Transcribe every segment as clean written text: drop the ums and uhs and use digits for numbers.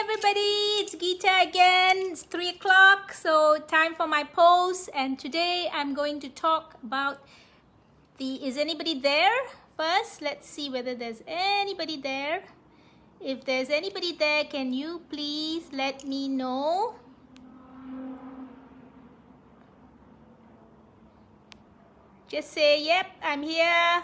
everybody, it's Geeta again. It's 3 o'clock, so time for my post. And today I'm going to talk about is anybody there? First, let's see whether there's anybody there. If there's anybody there, can you please let me know? Just say, yep, I'm here.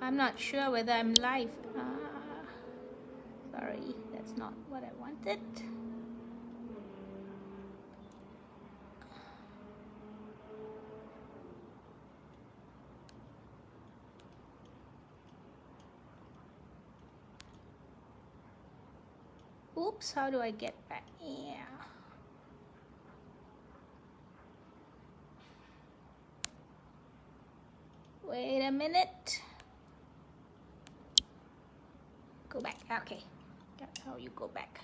I'm not sure whether I'm live. Sorry, that's not what I wanted. Oops, how do I get back? Yeah. Wait a minute. Go back. Okay, that's how you go back.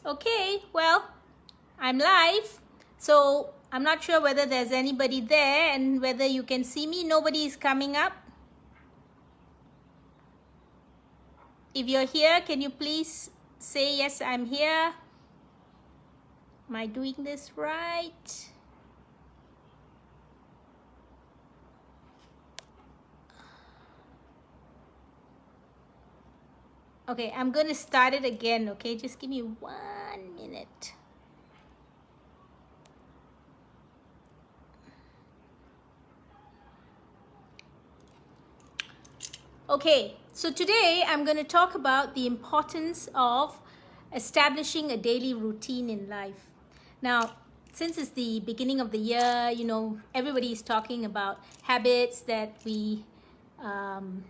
Okay, well, I'm live, so I'm not sure whether there's anybody there and whether you can see me. Nobody is coming up. If you're here, can you please say, yes, I'm here? Am I doing this right? Okay, I'm going to start it again, okay? Just give me 1 minute. Okay, so today I'm going to talk about the importance of establishing a daily routine in life. Now, since it's the beginning of the year, you know, everybody is talking about habits that we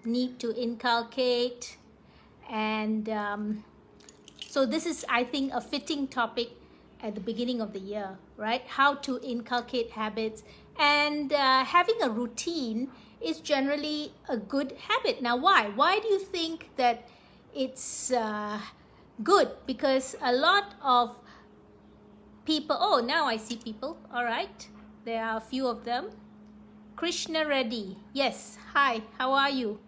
need to inculcate. And so this is, I think, a fitting topic at the beginning of the year, right? How to inculcate habits. And having a routine is generally a good habit. Now, why? Why do you think that it's good? Because a lot of people, oh, now I see people, all right. There are a few of them. Krishna Reddy, yes, hi, how are you?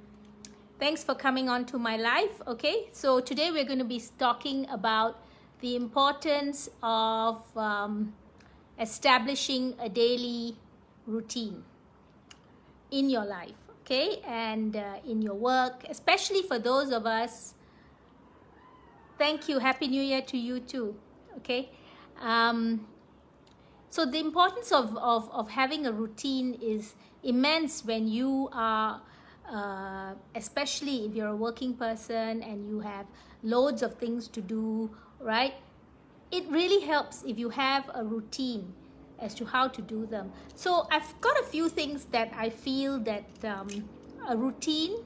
Thanks for coming on to my live, okay? So today we're going to be talking about the importance of establishing a daily routine in your life, okay? And in your work, especially for those of us. Thank you. Happy New Year to you too, okay? So the importance of having a routine is immense when you are especially if you're a working person and you have loads of things to do, right? It really helps if you have a routine as to how to do them. So I've got a few things that I feel that a routine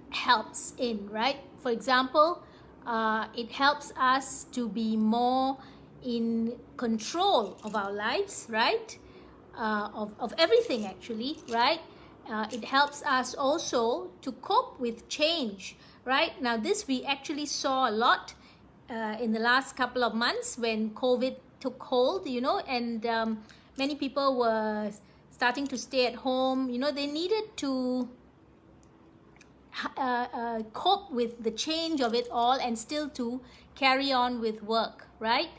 helps in, right? For example, it helps us to be more in control of our lives, right? Of everything actually, right? It helps us also to cope with change, right? Now this we actually saw a lot in the last couple of months when COVID took hold, you know, and many people were starting to stay at home. You know, they needed to cope with the change of it all and still to carry on with work, right?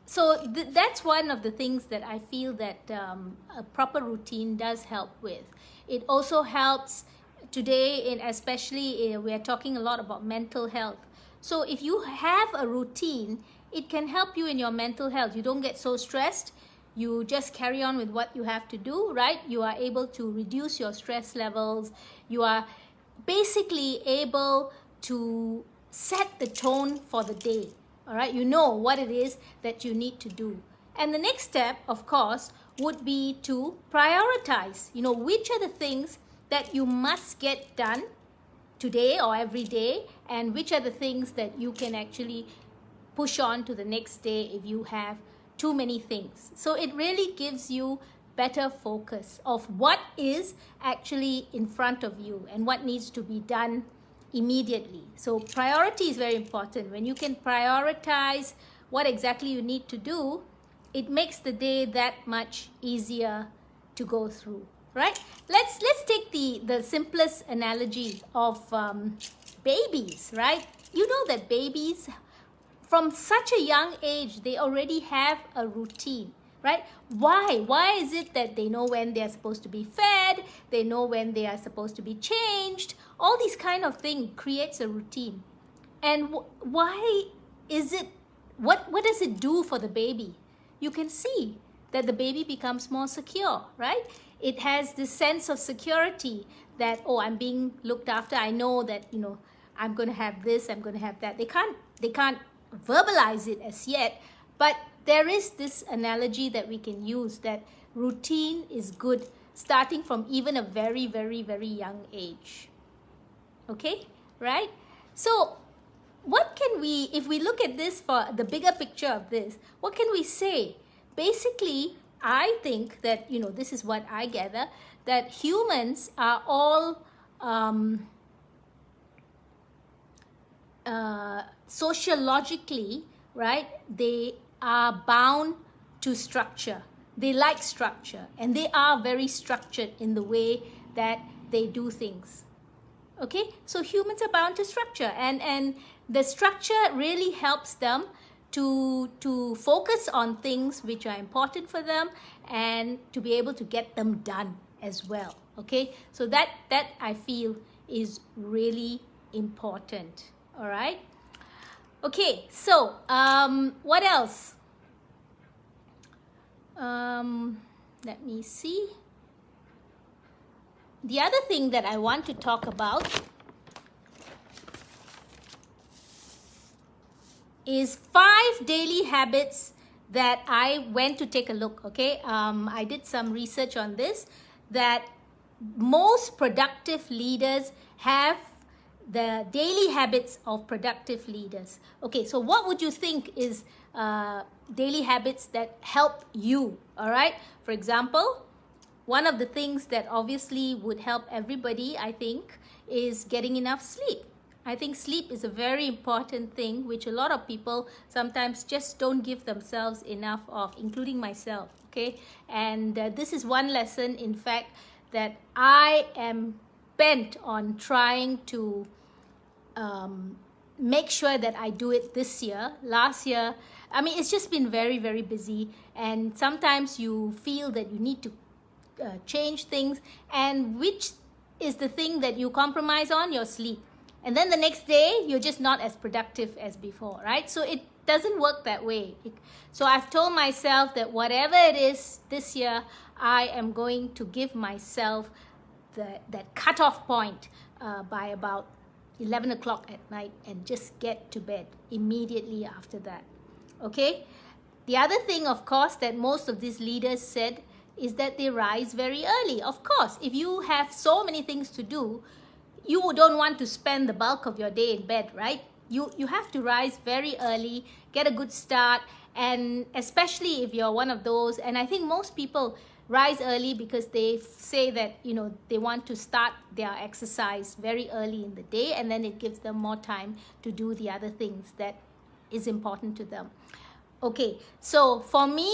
So that's one of the things that I feel that a proper routine does help with. It also helps today, especially we are talking a lot about mental health. So if you have a routine, it can help you in your mental health. You don't get so stressed. You just carry on with what you have to do, right? You are able to reduce your stress levels. You are basically able to set the tone for the day. All right, you know what it is that you need to do. And the next step, of course, would be to prioritize. You know, which are the things that you must get done today or every day, and which are the things that you can actually push on to the next day if you have too many things. So it really gives you better focus of what is actually in front of you and what needs to be done immediately. So priority is very important. When you can prioritize what exactly you need to do, it makes the day that much easier to go through, right? Let's take the simplest analogy of babies, right? You know that babies from such a young age, they already have a routine, right? Why is it that they know when they're supposed to be fed, they know when they are supposed to be changed? All these kind of things creates a routine. And why is it, what does it do for the baby? You can see that the baby becomes more secure, right? It has this sense of security that, oh, I'm being looked after. I know that, you know, I'm going to have this, I'm going to have that. They can't verbalize it as yet, but there is this analogy that we can use, that routine is good starting from even a very, very, very young age. Okay, right? So what can we, if we look at this for the bigger picture of this, what can we say? Basically, I think that, you know, this is what I gather, that humans are all sociologically, right? They are bound to structure. They like structure, and they are very structured in the way that they do things. Okay, so humans are bound to structure, and the structure really helps them to focus on things which are important for them and to be able to get them done as well. Okay, so that I feel is really important. All right. Okay, so what else? Let me see. The other thing that I want to talk about is 5 daily habits that I went to take a look. Okay, I did some research on this, that most productive leaders have the daily habits of productive leaders. Okay, so what would you think is daily habits that help you? All right, for example, one of the things that obviously would help everybody, I think, is getting enough sleep. I think sleep is a very important thing, which a lot of people sometimes just don't give themselves enough of, including myself. Okay, and this is one lesson, in fact, that I am bent on trying to make sure that I do it this year. Last year, I mean, it's just been very, very busy, and sometimes you feel that you need to change things, and which is the thing that you compromise on? Your sleep. And then the next day, you're just not as productive as before, right? So it doesn't work that way. So I've told myself that whatever it is this year, I am going to give myself that cutoff point by about 11 o'clock at night, and just get to bed immediately after that. Okay? The other thing, of course, that most of these leaders said is that they rise very early. Of course, if you have so many things to do, you don't want to spend the bulk of your day in bed, right? You have to rise very early, get a good start, and especially if you're one of those, and I think most people rise early because they say that, you know, they want to start their exercise very early in the day, and then it gives them more time to do the other things that is important to them. Okay, so for me,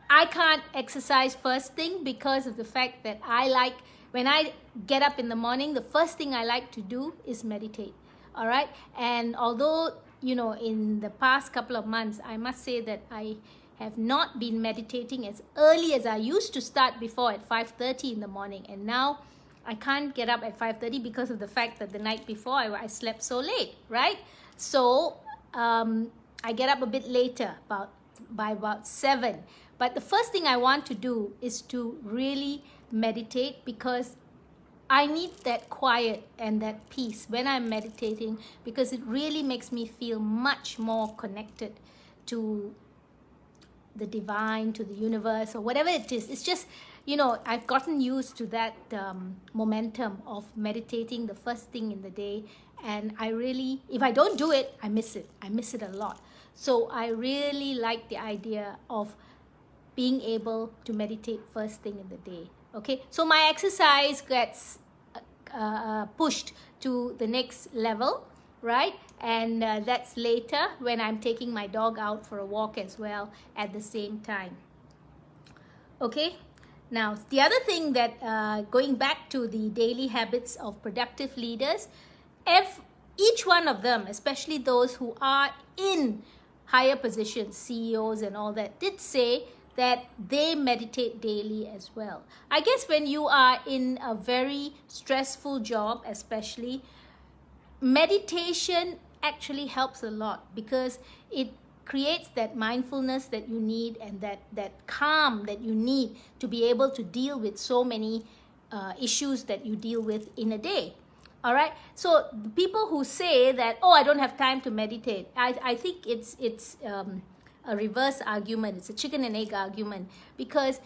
I can't exercise first thing because of the fact that I like, when I get up in the morning, the first thing I like to do is meditate. All right, and although, you know, in the past couple of months, I must say that I have not been meditating as early as I used to start before at 5:30 in the morning, and now I can't get up at 5:30 because of the fact that the night before I slept so late, right? So I get up a bit later, by about 7. But the first thing I want to do is to really meditate, because I need that quiet and that peace when I'm meditating, because it really makes me feel much more connected to the divine, to the universe, or whatever it is. It's just, you know, I've gotten used to that momentum of meditating the first thing in the day. And I really, if I don't do it, I miss it. I miss it a lot. So I really like the idea of being able to meditate first thing in the day. Okay, so my exercise gets pushed to the next level, right? And that's later when I'm taking my dog out for a walk as well at the same time. Okay, now the other thing that going back to the daily habits of productive leaders, each one of them, especially those who are in higher positions, CEOs and all that, did say that they meditate daily as well. I guess when you are in a very stressful job, especially, meditation actually helps a lot because it creates that mindfulness that you need and that calm that you need to be able to deal with so many issues that you deal with in a day. All right, so the people who say that, oh, I don't have time to meditate, I think it's a reverse argument. It's a chicken and egg argument, because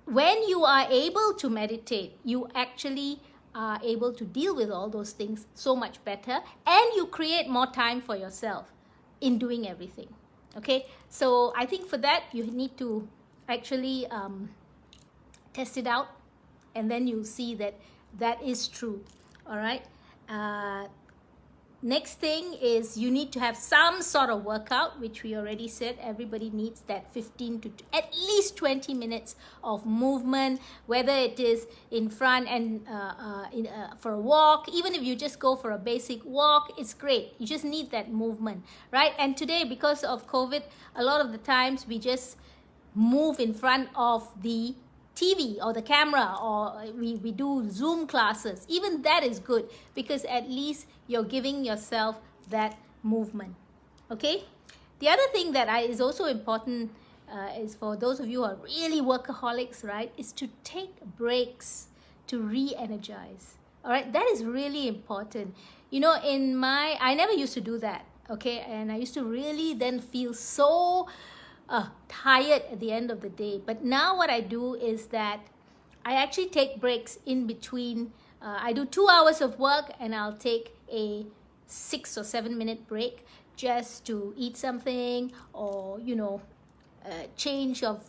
when you are able to meditate, you actually are able to deal with all those things so much better, and you create more time for yourself in doing everything. Okay, so I think for that you need to actually test it out, and then you'll see that that is true. All right, next thing is you need to have some sort of workout, which we already said. Everybody needs that 15 to at least 20 minutes of movement, whether it is in front and for a walk. Even if you just go for a basic walk, it's great. You just need that movement, right? And today, because of COVID, a lot of the times we just move in front of the TV or the camera, or we do Zoom classes. Even that is good, because at least you're giving yourself that movement. Okay, the other thing that is also important is for those of you who are really workaholics, right, is to take breaks to re-energize. All right, that is really important. You know, I never used to do that. Okay, and I used to really then feel so tired at the end of the day. But now what I do is that I actually take breaks in between. I do 2 hours of work, and I'll take a 6 or 7 minute break just to eat something, or, you know, change of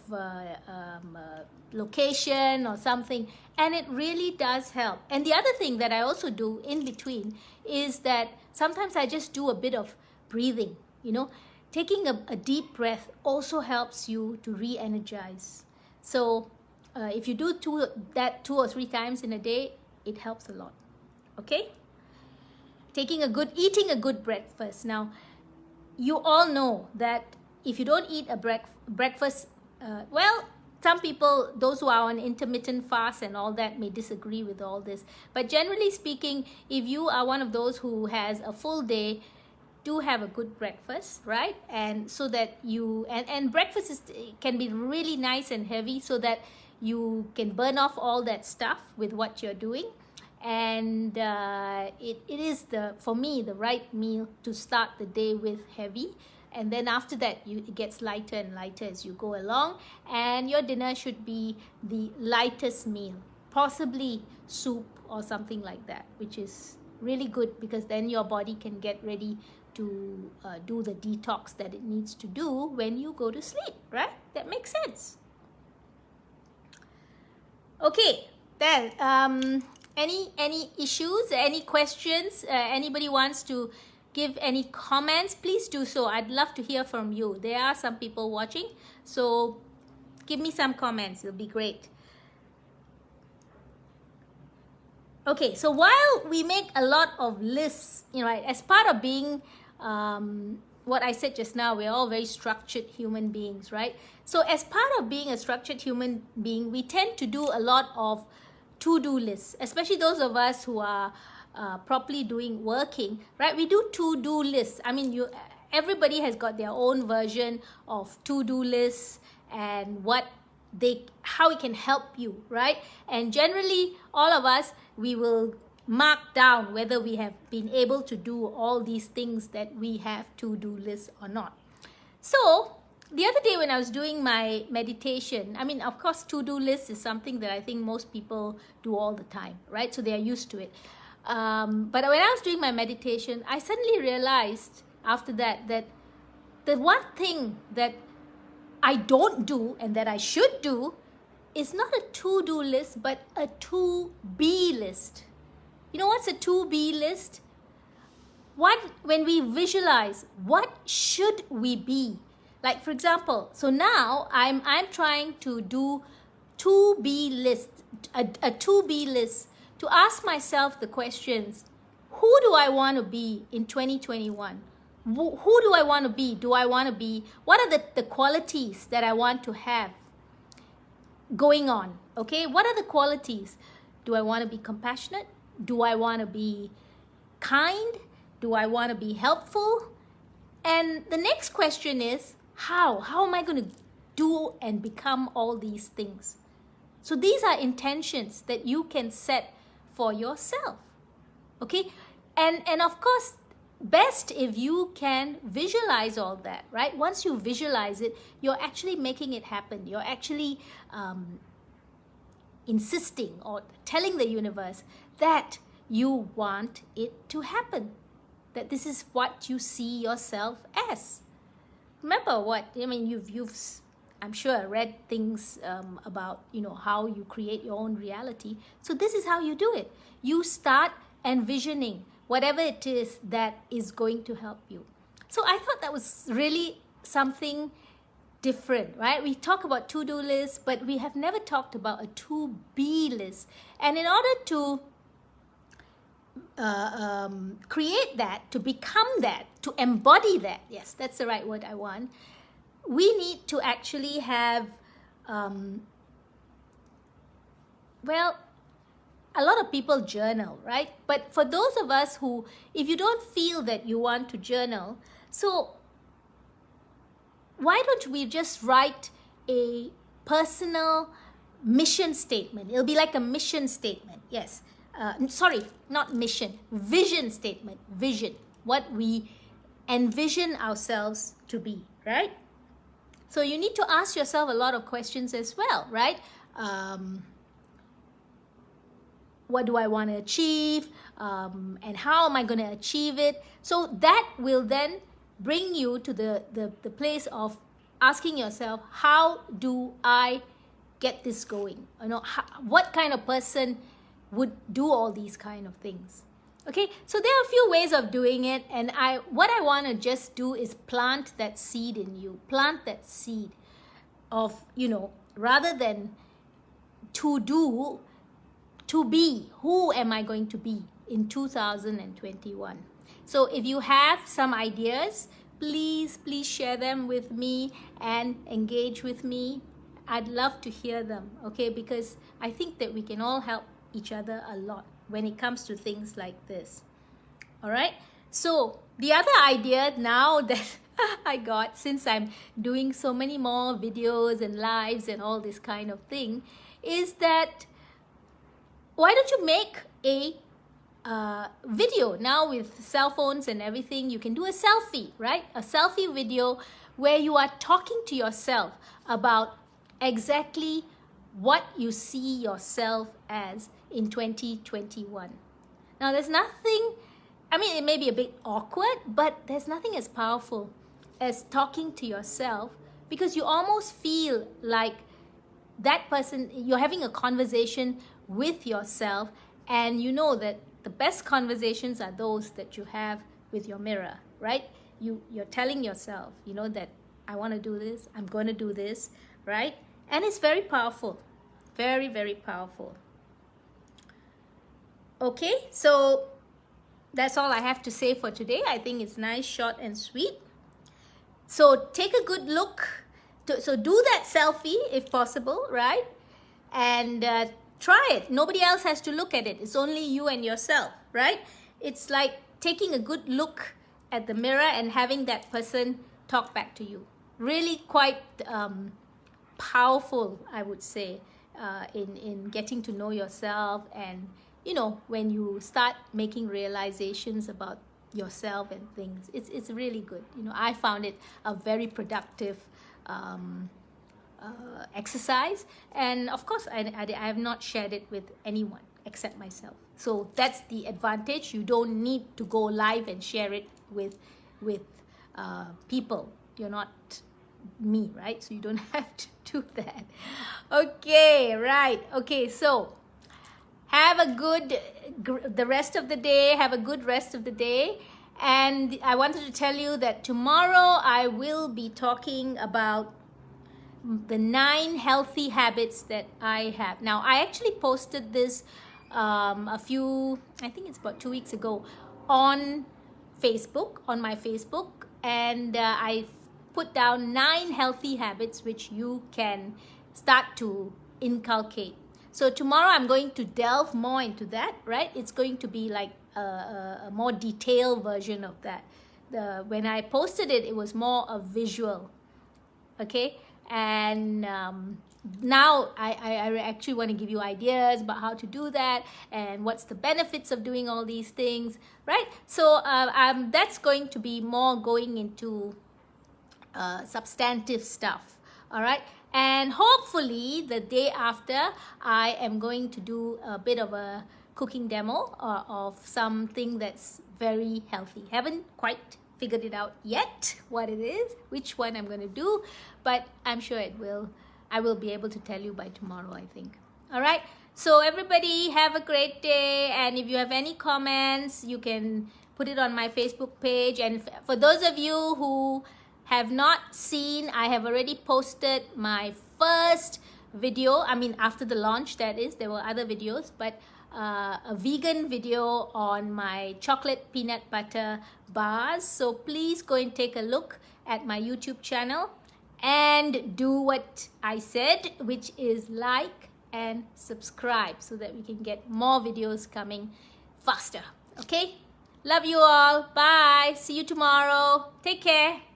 location or something. And it really does help. And the other thing that I also do in between is that sometimes I just do a bit of breathing. You know, taking a deep breath also helps you to re-energize. So if you do 2 or 3 times in a day, it helps a lot. Okay? Eating a good breakfast. Now, you all know that if you don't eat a breakfast, well, some people, those who are on intermittent fast and all that, may disagree with all this. But generally speaking, if you are one of those who has a full day, do have a good breakfast, right? And so that you, and breakfast can be really nice and heavy, so that you can burn off all that stuff with what you're doing. And it is, for me, the right meal to start the day with heavy. And then after that, it gets lighter and lighter as you go along. And your dinner should be the lightest meal, possibly soup or something like that, which is really good, because then your body can get ready to do the detox that it needs to do when you go to sleep, right? That makes sense. Okay, then any issues, any questions, anybody wants to give any comments, please do so. I'd love to hear from you. There are some people watching, so give me some comments. It'll be great. Okay, so while we make a lot of lists, you know, right, as part of being what I said just now, we're all very structured human beings, right? So as part of being a structured human being, we tend to do a lot of to-do lists, especially those of us who are properly working, right? We do to-do lists. I mean, everybody has got their own version of to-do lists and how it can help you, right? And generally, all of us, we will mark down whether we have been able to do all these things that we have to-do lists or not. So the other day when I was doing my meditation, I mean, of course, to-do list is something that I think most people do all the time, right? So they are used to it. But when I was doing my meditation, I suddenly realized after that the one thing that I don't do and that I should do is not a to-do list, but a to-be list. You know what's a to-be list? When we visualize, what should we be? Like, for example, so now I'm trying to do to-be list, a to-be list, to ask myself the questions: who do I want to be in 2021? Who do I want to be? What are the qualities that I want to have going on? Okay, what are the qualities? Do I want to be compassionate? Do I want to be kind? Do I want to be helpful? And the next question is, how am I going to do and become all these things? So these are intentions that you can set for yourself. Okay, and of course, best if you can visualize all that, right? Once you visualize it, you're actually making it happen. You're actually insisting or telling the universe that you want it to happen, that this is what you see yourself as. Remember what I mean, you've I'm sure read things about, you know, how you create your own reality. So this is how you do it. You start envisioning whatever it is that is going to help you. So I thought that was really something different, right? We talk about to-do lists, but we have never talked about a to-be list. And in order to create that, to become that, to embody that, yes, that's the right word I want, we need to actually have, well, a lot of people journal, right? But for those of us who, if you don't feel that you want to journal, so why don't we just write a personal mission statement? It'll be like a mission statement, yes. Sorry, not mission, vision statement, vision, what we envision ourselves to be, right? So you need to ask yourself a lot of questions as well, right? What do I want to achieve? And how am I going to achieve it? So that will then bring you to the place of asking yourself, how do I get this going? You know, what kind of person would do all these kind of things? Okay, so there are a few ways of doing it, and what I want to just do is plant that seed in you. Plant that seed of, you know, rather than to do, to be. Who am I going to be in 2021? So if you have some ideas, please share them with me and engage with me. I'd love to hear them, okay? Because I think that we can all help each other a lot when it comes to things like this. All right, so the other idea now that I got, since I'm doing so many more videos and lives and all this kind of thing, is that why don't you make a video now with cell phones and everything? You can do a selfie, right? A selfie video where you are talking to yourself about exactly what you see yourself as in 2021. Now, there's nothing, I mean, it may be a bit awkward, but there's nothing as powerful as talking to yourself, because you almost feel like that person, you're having a conversation with yourself, and you know that the best conversations are those that you have with your mirror, right? You're telling yourself, you know, that I want to do this, I'm going to do this, right? And it's very powerful, very, very powerful. Okay, so that's all I have to say for today. I think it's nice, short and sweet. So take a good look. So do that selfie if possible, right? And try it. Nobody else has to look at it. It's only you and yourself, right? It's like taking a good look at the mirror and having that person talk back to you. Really quite powerful, I would say, in getting to know yourself, and you know, when you start making realizations about yourself and things, it's really good. You know, I found it a very productive exercise. And of course, I have not shared it with anyone except myself. So that's the advantage. You don't need to go live and share it with people. You're not me, right? So you don't have to do that. Okay, right. Okay, so have a good the rest of the day. Have a good rest of the day. And I wanted to tell you that tomorrow I will be talking about the 9 healthy habits that I have. Now, I actually posted this I think it's about 2 weeks ago on Facebook, on my Facebook, and I put down 9 healthy habits which you can start to inculcate. So tomorrow I'm going to delve more into that, right? It's going to be like a more detailed version of that. When I posted it, it was more a visual, okay? And now I actually want to give you ideas about how to do that and what's the benefits of doing all these things, right? So that's going to be more going into substantive stuff, all right? And hopefully the day after, I am going to do a bit of a cooking demo of something that's very healthy. Haven't quite figured it out yet what it is, which one I'm going to do, but I'm sure I will be able to tell you by tomorrow, I think. All right, so everybody have a great day, and if you have any comments, you can put it on my Facebook page. And for those of you who have not seen, I have already posted my first video. I mean, after the launch, that is. There were other videos, but a vegan video on my chocolate peanut butter bars. So please go and take a look at my YouTube channel and do what I said, which is like and subscribe so that we can get more videos coming faster. Okay? Love you all. Bye. See you tomorrow. Take care.